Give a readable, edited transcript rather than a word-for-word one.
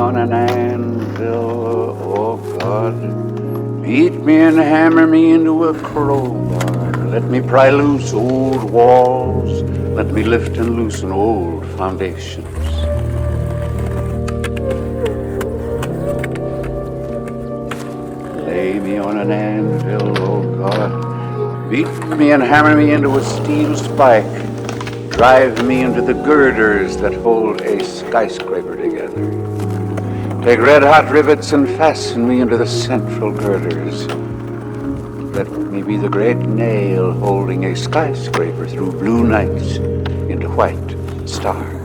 on an anvil, oh God. Beat me and hammer me into a crowbar. Let me pry loose old walls. Let me lift and loosen old foundations. Lay me on an anvil, oh God. Beat me and hammer me into a steel spike. Drive me into the girders that hold a skyscraper together. Take red-hot rivets and fasten me into the central girders. Let me be the great nail holding a skyscraper through blue nights into white stars.